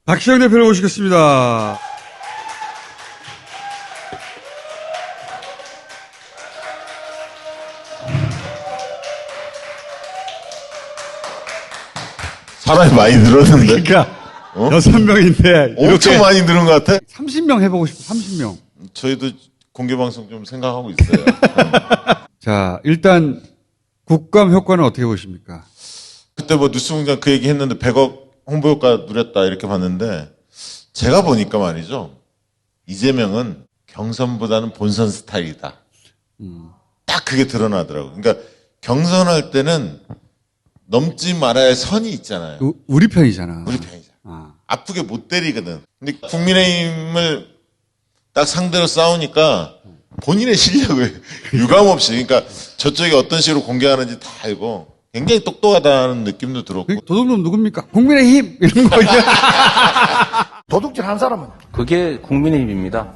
박시영 대표를 모시겠습니다. 사람이 많이 늘었는데. 그러니까 6명인데 엄청 많이 늘은 것 같아. 30명 해보고 싶어. 30명. 저희도 공개방송 좀 생각하고 있어요. 자, 일단 국감 효과는 어떻게 보십니까? 그때 뭐 뉴스공장 그 얘기 했는데 100억 홍보 효과 누렸다 이렇게 봤는데 제가 보니까 말이죠. 이재명은 경선보다는 본선 스타일이다. 딱 그게 드러나더라고요. 그러니까 경선할 때는 넘지 말아야 할 선이 있잖아요. 우리 편이잖아. 우리 편이잖아. 아프게 못 때리거든. 근데 국민의힘을 딱 상대로 싸우니까 본인의 실력을 유감없이, 그러니까 저쪽이 어떤 식으로 공개하는지 다 알고 굉장히 똑똑하다는 느낌도 들었고. 도둑놈 누굽니까? 국민의힘! 이런 거. 도둑질 한 사람은 그게 국민의힘입니다.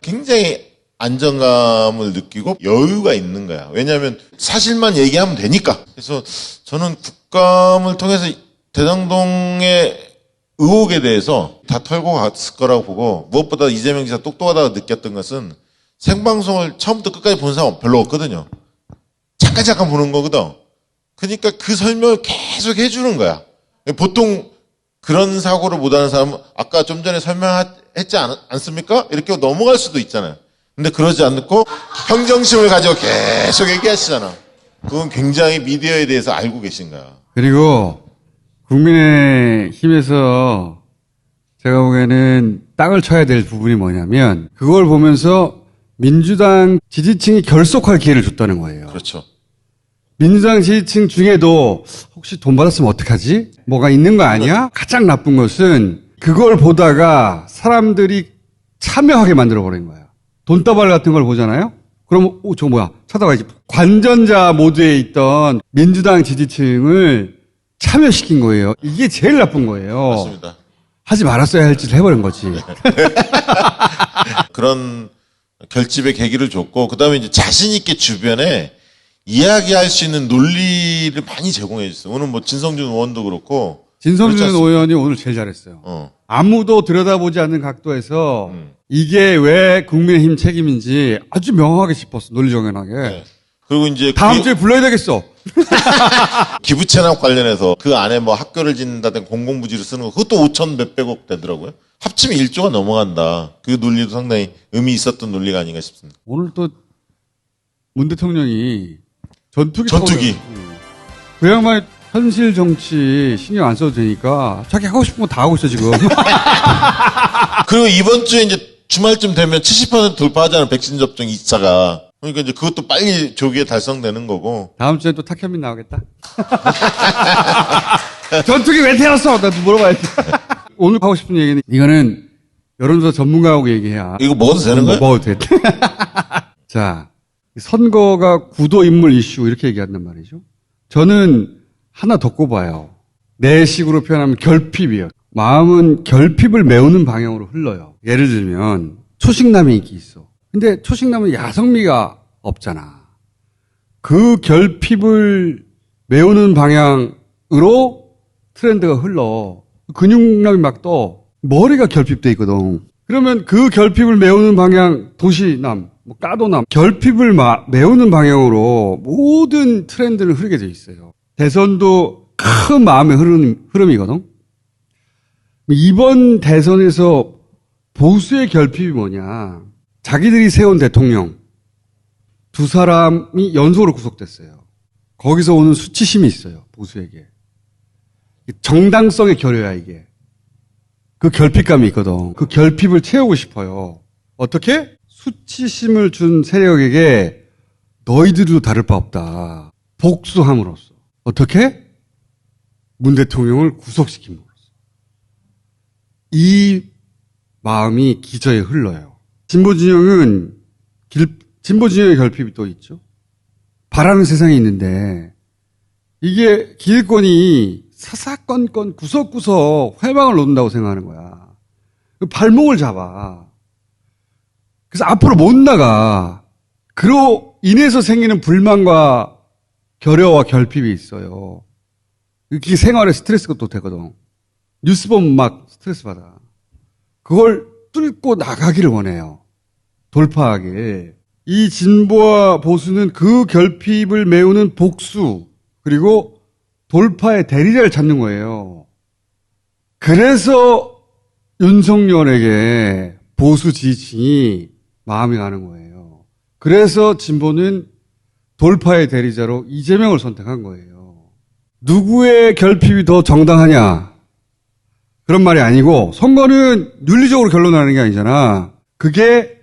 굉장히 안정감을 느끼고 여유가 있는 거야. 왜냐하면 사실만 얘기하면 되니까. 그래서 저는 국감을 통해서 대장동의 의혹에 대해서 다 털고 갔을 거라고 보고, 무엇보다 이재명 지사 똑똑하다고 느꼈던 것은 생방송을 처음부터 끝까지 본 사람 별로 없거든요. 잠깐 보는 거거든. 그러니까 그 설명을 계속 해주는 거야. 보통 그런 사고를 못하는 사람은 아까 좀 전에 설명했지 않습니까? 이렇게 넘어갈 수도 있잖아요. 근데 그러지 않고 평정심을 가지고 계속 얘기하시잖아. 그건 굉장히 미디어에 대해서 알고 계신 거야. 그리고 국민의힘에서 제가 보기에는 땅을 쳐야 될 부분이 뭐냐면 그걸 보면서 민주당 지지층이 결속할 기회를 줬다는 거예요. 그렇죠. 민주당 지지층 중에도 혹시 돈 받았으면 어떡하지? 뭐가 있는 거 아니야? 가장 나쁜 것은 그걸 보다가 사람들이 참여하게 만들어버린 거야. 돈다발 같은 걸 보잖아요? 그러면, 저거 뭐야? 찾아가야지. 관전자 모드에 있던 민주당 지지층을 참여시킨 거예요. 이게 제일 나쁜 거예요. 맞습니다. 하지 말았어야 할 짓을 해버린 거지. 그런 결집의 계기를 줬고, 그 다음에 이제 자신있게 주변에 이야기할 수 있는 논리를 많이 제공해 줬어요. 오늘 뭐 진성준 의원도 그렇고. 진성준 의원이 오늘 제일 잘했어요. 아무도 들여다보지 않는 각도에서 이게 왜 국민의힘 책임인지 아주 명확하게 짚었어. 논리정연하게. 네. 그리고 이제 다음 주에 불러야 되겠어. 기부 체납 관련해서 그 안에 뭐 학교를 짓는다든 공공부지를 쓰는 거 그것도 5천 몇백억 되더라고요. 합치면 1조가 넘어간다. 그 논리도 상당히 의미 있었던 논리가 아닌가 싶습니다. 오늘 또 문 대통령이 전투기. 그 양반이 현실 정치 신경 안 써도 되니까 자기 하고 싶은 거 다 하고 있어 지금. 그리고 이번 주에 이제 주말쯤 되면 70% 돌파하잖아요. 백신 접종 2차가. 그러니까 이제 그것도 빨리 조기에 달성되는 거고. 다음 주에 또 탁현민 나오겠다. 전투기 왜 태웠어? 나도 물어봐야지. 오늘 하고 싶은 얘기는 이거는 여론조사 전문가하고 얘기해야. 이거 먹어도 되는 거야? 먹어도 돼. 자, 선거가 구도 인물 이슈 이렇게 얘기한단 말이죠. 저는 하나 더 꼽아요. 내 식으로 표현하면 결핍이에요. 마음은 결핍을 메우는 방향으로 흘러요. 예를 들면 초식남이 인기 있어. 근데 초식남은 야성미가 없잖아. 그 결핍을 메우는 방향으로 트렌드가 흘러. 근육남이 막 떠. 머리가 결핍돼 있거든. 그러면 그 결핍을 메우는 방향, 도시남, 뭐 까도남, 결핍을 메우는 방향으로 모든 트렌드는 흐르게 돼 있어요. 대선도 큰 마음의 흐름이거든. 이번 대선에서 보수의 결핍이 뭐냐. 자기들이 세운 대통령 두 사람이 연속으로 구속됐어요. 거기서 오는 수치심이 있어요. 보수에게. 정당성의 결여야 이게. 그 결핍감이 있거든. 그 결핍을 채우고 싶어요. 어떻게? 수치심을 준 세력에게 너희들도 다를 바 없다. 복수함으로써. 어떻게? 문 대통령을 구속시킴으로써. 이 마음이 기저에 흘러요. 진보 진영의 결핍이 또 있죠. 바라는 세상이 있는데 이게 기득권이 사사건건 구석구석 회방을 놓는다고 생각하는 거야. 발목을 잡아. 그래서 앞으로 못 나가. 그로 인해서 생기는 불만과 결여와 결핍이 있어요. 그게 생활에 스트레스가 또 되거든. 뉴스 보면 막 스트레스 받아. 그걸 뚫고 나가기를 원해요. 돌파하길. 이 진보와 보수는 그 결핍을 메우는 복수, 그리고 돌파의 대리자를 찾는 거예요. 그래서 윤석열에게 보수 지지층이 마음이 가는 거예요. 그래서 진보는 돌파의 대리자로 이재명을 선택한 거예요. 누구의 결핍이 더 정당하냐? 그런 말이 아니고 선거는 윤리적으로 결론나는 게 아니잖아. 그게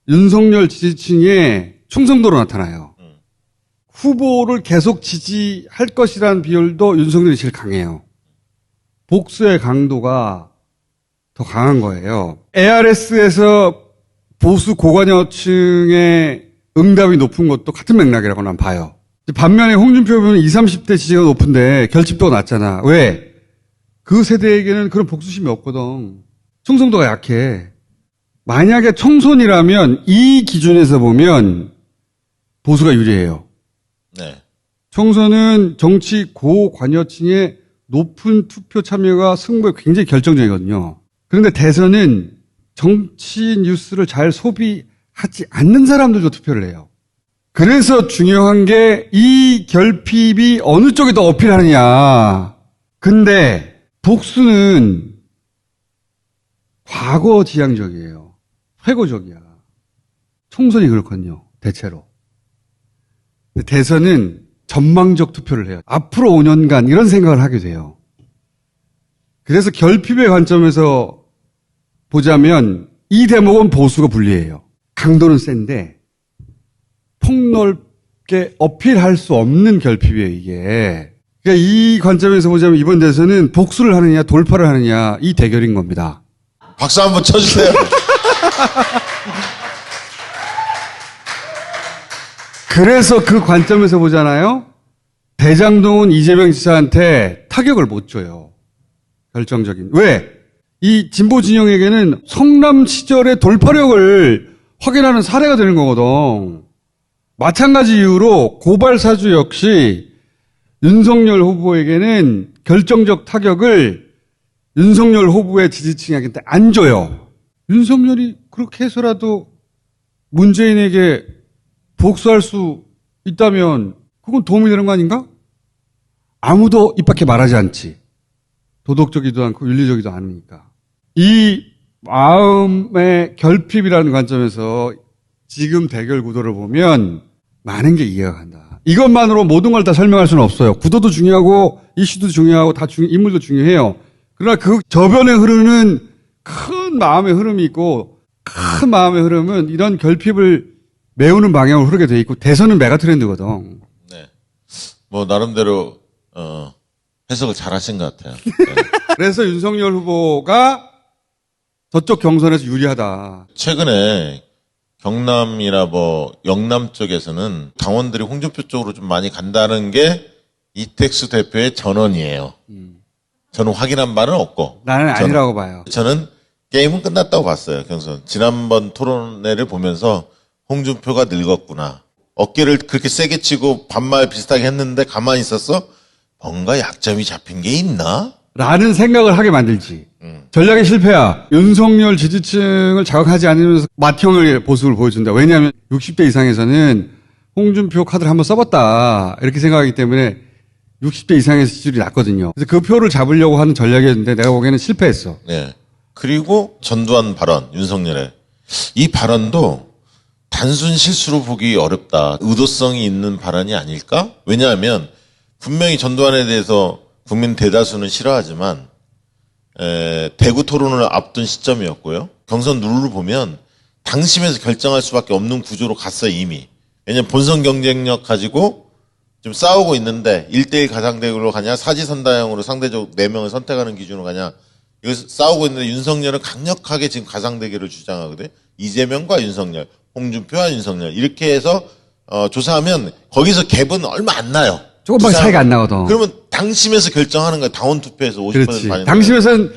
윤석열 지지층의 충성도로 나타나요. 후보를 계속 지지할 것이라는 비율도 윤석열이 제일 강해요. 복수의 강도가 더 강한 거예요. ARS에서 보수 고관여층의 응답이 높은 것도 같은 맥락이라고 난 봐요. 반면에 홍준표 후보는 20, 30대 지지가 높은데 결집도가 낮잖아. 왜? 그 세대에게는 그런 복수심이 없거든. 충성도가 약해. 만약에 총선이라면 이 기준에서 보면 보수가 유리해요. 네. 총선은 정치 고관여층의 높은 투표 참여가 승부에 굉장히 결정적이거든요. 그런데 대선은 정치 뉴스를 잘 소비하지 않는 사람들도 투표를 해요. 그래서 중요한 게 이 결핍이 어느 쪽에 더 어필하느냐. 근데 복수는 과거 지향적이에요. 회고적이야. 총선이 그렇거든요. 대체로. 근데 대선은 전망적 투표를 해요. 앞으로 5년간 이런 생각을 하게 돼요. 그래서 결핍의 관점에서 보자면 이 대목은 보수가 불리해요. 강도는 센데 폭넓게 어필할 수 없는 결핍이에요, 이게. 그러니까 이 관점에서 보자면 이번 대선은 복수를 하느냐 돌파를 하느냐 이 대결인 겁니다. 박수 한번 쳐주세요. 그래서 그 관점에서 보잖아요. 대장동은 이재명 지사한테 타격을 못 줘요. 결정적인. 왜? 이 진보 진영에게는 성남 시절의 돌파력을 확인하는 사례가 되는 거거든. 마찬가지 이유로 고발 사주 역시 윤석열 후보에게는 결정적 타격을 윤석열 후보의 지지층에게 안 줘요. 윤석열이 그렇게 해서라도 문재인에게 복수할 수 있다면 그건 도움이 되는 거 아닌가? 아무도 입 밖에 말하지 않지. 도덕적이지도 않고 윤리적이지도 않으니까. 이 마음의 결핍이라는 관점에서 지금 대결 구도를 보면 많은 게 이해가 간다. 이것만으로 모든 걸 다 설명할 수는 없어요. 구도도 중요하고 이슈도 중요하고 인물도 중요해요. 그러나 그 저변에 흐르는 큰 마음의 흐름이 있고 큰 마음의 흐름은 이런 결핍을 메우는 방향으로 흐르게 돼 있고 대선은 메가트렌드거든. 네. 뭐 나름대로 해석을 잘하신 것 같아요. 네. 그래서 윤석열 후보가 저쪽 경선에서 유리하다. 최근에 경남이나 뭐 영남 쪽에서는 당원들이 홍준표 쪽으로 좀 많이 간다는 게 이택수 대표의 전언이에요. 저는 확인한 바는 없고. 나는 아니라고 봐요. 저는 게임은 끝났다고 봤어요, 경선. 지난번 토론회를 보면서 홍준표가 늙었구나. 어깨를 그렇게 세게 치고 반말 비슷하게 했는데 가만히 있었어? 뭔가 약점이 잡힌 게 있나? 라는 생각을 하게 만들지. 전략의 실패야. 윤석열 지지층을 자극하지 않으면서 맏형의 모습을 보여준다. 왜냐하면 60대 이상에서는 홍준표 카드를 한번 써봤다. 이렇게 생각하기 때문에 60대 이상에서 지지율이 낮거든요. 그래서 그 표를 잡으려고 하는 전략이었는데 내가 보기에는 실패했어. 네. 그리고 전두환 발언, 윤석열의. 이 발언도 단순 실수로 보기 어렵다. 의도성이 있는 발언이 아닐까? 왜냐하면 분명히 전두환에 대해서 국민 대다수는 싫어하지만 대구 토론을 앞둔 시점이었고요. 경선 룰을 보면 당심에서 결정할 수밖에 없는 구조로 갔어요, 이미. 왜냐면 본선 경쟁력 가지고 좀 싸우고 있는데 1대1 가상대결로 가냐 사지선다형으로 상대적 4명을 선택하는 기준으로 가냐 여기서 싸우고 있는데 윤석열은 강력하게 지금 가상대결을 주장하거든요. 이재명과 윤석열, 홍준표와 윤석열 이렇게 해서 조사하면 거기서 갭은 얼마 안 나요. 조금밖에 차이가 안 나거든. 그러면 당심에서 결정하는 거야. 당원 투표에서 50% 그렇지. 반영. 당심에서는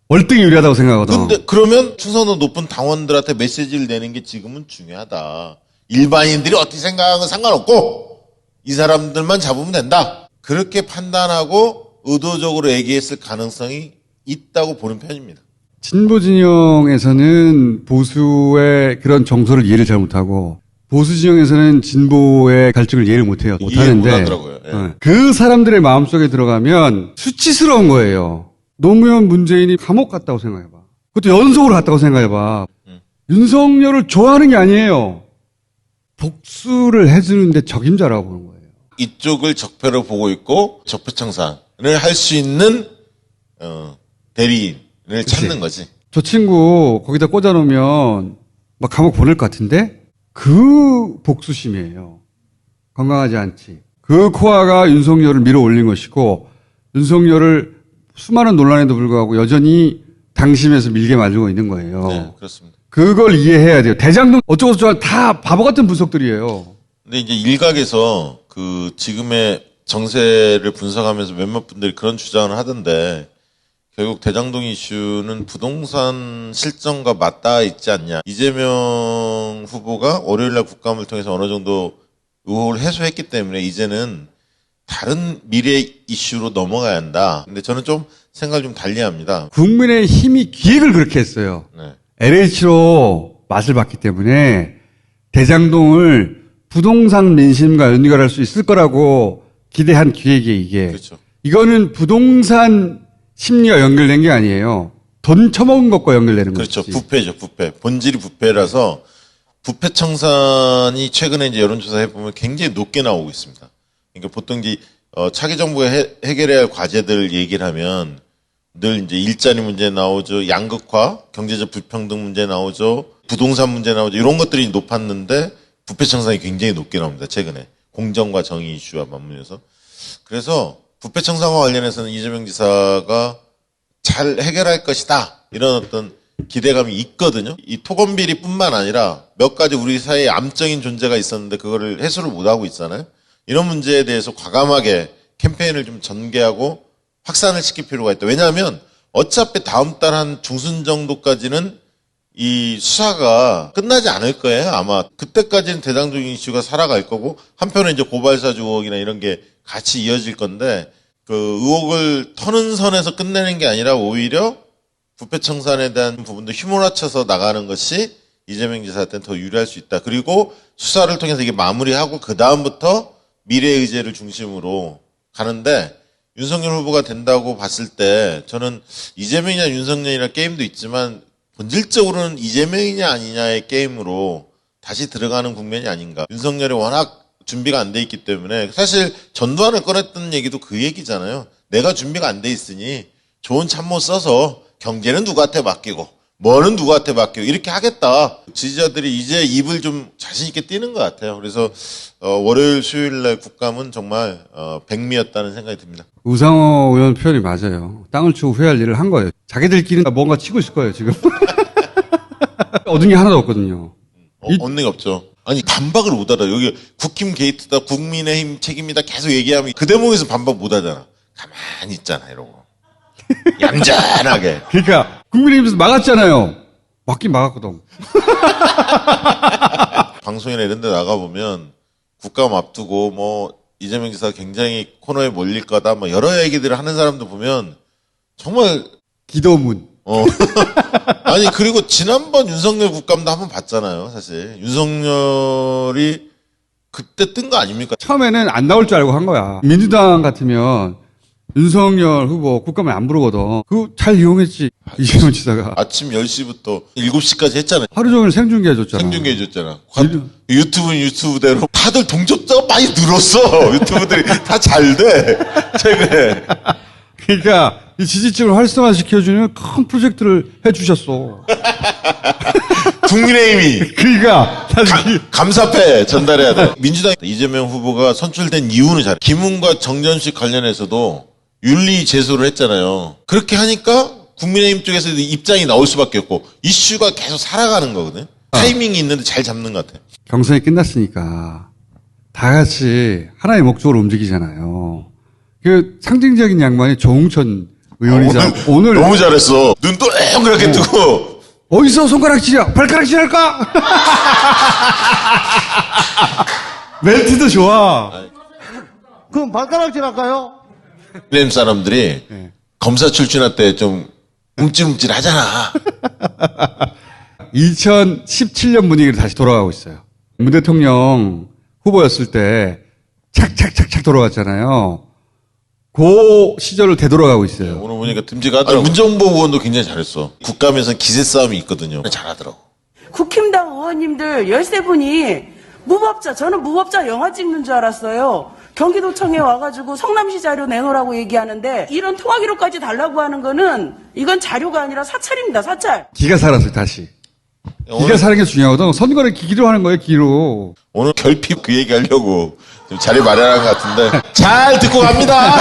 월등히 유리하다고 생각하거든. 근데 그러면 충성도 높은 당원들한테 메시지를 내는 게 지금은 중요하다. 일반인들이 어떻게 생각하는 건 상관없고 이 사람들만 잡으면 된다. 그렇게 판단하고 의도적으로 얘기했을 가능성이 있다고 보는 편입니다. 진보 진영에서는 보수의 그런 정서를 이해를 잘 못하고 보수 진영에서는 진보의 갈증을 이해를 못해요. 이해 못하는데 못하더라고요. 예. 그 사람들의 마음속에 들어가면 수치스러운 거예요. 노무현 문재인이 감옥 갔다고 생각해봐. 그것도 연속으로 갔다고 생각해봐. 윤석열을 좋아하는 게 아니에요. 복수를 해주는데 적임자라고 보는 거예요. 이쪽을 적폐로 보고 있고 적폐청산을 할 수 있는 대리인을 찾는 거지. 저 친구 거기다 꽂아놓으면 막 감옥 보낼 것 같은데 그 복수심이에요. 건강하지 않지. 그 코아가 윤석열을 밀어 올린 것이고 윤석열을 수많은 논란에도 불구하고 여전히 당심에서 밀게 만들고 있는 거예요. 네, 그렇습니다. 그걸 이해해야 돼요. 대장동 어쩌고저쩌고 다 바보 같은 분석들이에요. 근데 이제 일각에서 그 지금의 정세를 분석하면서 몇몇 분들이 그런 주장을 하던데 결국 대장동 이슈는 부동산 실정과 맞닿아 있지 않냐. 이재명 후보가 월요일날 국감을 통해서 어느 정도 의혹을 해소했기 때문에 이제는 다른 미래 이슈로 넘어가야 한다. 근데 저는 좀 생각을 좀 달리합니다. 국민의 힘이 기획을 그렇게 했어요. 네. LH로 맛을 봤기 때문에 대장동을 부동산 민심과 연결할 수 있을 거라고 기대한 기획이 이게. 그렇죠. 이거는 부동산 심리와 연결된 게 아니에요. 돈 처먹은 것과 연결되는 그렇죠. 거지. 부패죠, 부패. 본질이 부패라서 부패 청산이 최근에 이제 여론조사 해보면 굉장히 높게 나오고 있습니다. 그러니까 보통 이제 차기 정부가 해결해야 할 과제들 얘기를 하면 늘 이제 일자리 문제 나오죠, 양극화, 경제적 불평등 문제 나오죠, 부동산 문제 나오죠. 이런 것들이 높았는데 부패 청산이 굉장히 높게 나옵니다. 최근에 공정과 정의 이슈와 맞물려서. 그래서 부패 청산과 관련해서는 이재명 지사가 잘 해결할 것이다. 이런 어떤 기대감이 있거든요. 이 토건 비리뿐만 아니라 몇 가지 우리 사회에 암적인 존재가 있었는데 그거를 해소를 못하고 있잖아요. 이런 문제에 대해서 과감하게 캠페인을 좀 전개하고 확산을 시킬 필요가 있다. 왜냐하면 어차피 다음 달 한 중순 정도까지는 이 수사가 끝나지 않을 거예요. 아마 그때까지는 대장동 이슈가 살아갈 거고 한편에 이제 고발사주 의혹이나 이런 게 같이 이어질 건데 그 의혹을 터는 선에서 끝내는 게 아니라 오히려 부패 청산에 대한 부분도 휘몰아쳐서 나가는 것이 이재명 지사한테는 더 유리할 수 있다. 그리고 수사를 통해서 이게 마무리하고 그 다음부터 미래의 의제를 중심으로 가는데 윤석열 후보가 된다고 봤을 때 저는 이재명이냐 윤석열이냐 게임도 있지만 본질적으로는 이재명이냐 아니냐의 게임으로 다시 들어가는 국면이 아닌가. 윤석열이 워낙 준비가 안 돼 있기 때문에 사실 전두환을 꺼냈던 얘기도 그 얘기잖아요. 내가 준비가 안 돼 있으니 좋은 참모 써서 경제는 누구한테 맡기고 뭐는 누구한테 맡기고 이렇게 하겠다. 지지자들이 이제 입을 좀 자신 있게 띄는 것 같아요. 그래서 월요일 수요일날 국감은 정말 백미였다는 생각이 듭니다. 우상호 의원 표현이 맞아요. 땅을 치고 후회할 일을 한 거예요. 자기들끼리 뭔가 치고 있을 거예요, 지금. 얻은 게 하나도 없거든요. 얻는 게 없죠. 아니 반박을 못 하다. 여기 국힘 게이트다, 국민의힘 책임이다 계속 얘기하면 그 대목에서 반박 못 하잖아. 가만히 있잖아 이러고. 얌전하게. 그러니까 국민의힘에서 막았잖아요. 막긴 막았거든. 방송이나 이런 데 나가보면 국감 앞두고 뭐 이재명 지사 굉장히 코너에 몰릴 거다 뭐 여러 얘기들을 하는 사람도 보면 정말 기도문. 아니 그리고 지난번 윤석열 국감도 한번 봤잖아요. 사실 윤석열이 그때 뜬 거 아닙니까? 처음에는 안 나올 줄 알고 한 거야. 민주당 같으면 윤석열 후보 국감에 안 부르거든. 그거 잘 이용했지. 이재명 지사가. 아침 10시부터 7시까지 했잖아요. 하루 종일 생중계 해줬잖아. 생중계 해줬잖아. 유튜브대로 다들 동접자가 많이 늘었어. 유튜브들이 다 잘 돼. 최근에. 그러니까 이 지지층을 활성화시켜주는 큰 프로젝트를 해주셨어. 국민의힘이 그러니까 사실 감사패 전달해야 돼. 민주당 이재명 후보가 선출된 이유는 잘. 김웅과 정전식 관련해서도 윤리 제소를 했잖아요. 그렇게 하니까 국민의힘 쪽에서 입장이 나올 수밖에 없고 이슈가 계속 살아가는 거거든. 타이밍이 있는데 잘 잡는 것 같아. 경선이 끝났으니까 다 같이 하나의 목적으로 움직이잖아요. 그 상징적인 양반이 조홍천 의원이잖아. 오늘 너무 잘했어. 눈 동그랗게 뜨고. 어디서 손가락질이야? 발가락질할까? 멘트도 좋아. 그럼 발가락질 할까요? 국민의힘 사람들이 검사 출신할 때 좀 움찔움찔 하잖아. 2017년 분위기로 다시 돌아가고 있어요. 문 대통령 후보였을 때 착착착착 돌아갔잖아요. 그 시절을 되돌아가고 있어요. 오늘 보니까 듬직하더라고. 문정보 의원도 굉장히 잘했어. 국감에서 기세 싸움이 있거든요. 잘하더라고. 국힘당 의원님들 13분이 무법자, 저는 무법자 영화 찍는 줄 알았어요. 경기도청에 와가지고 성남시 자료 내놓으라고 얘기하는데 이런 통화기록까지 달라고 하는 거는 이건 자료가 아니라 사찰입니다, 사찰. 기가 살았어요, 다시. 기가 사는 게 중요하거든. 선거를 기로 하는 거예요, 기로. 오늘 결핍 그 얘기 하려고 좀 자리 마련한 것 같은데. 잘 듣고 갑니다!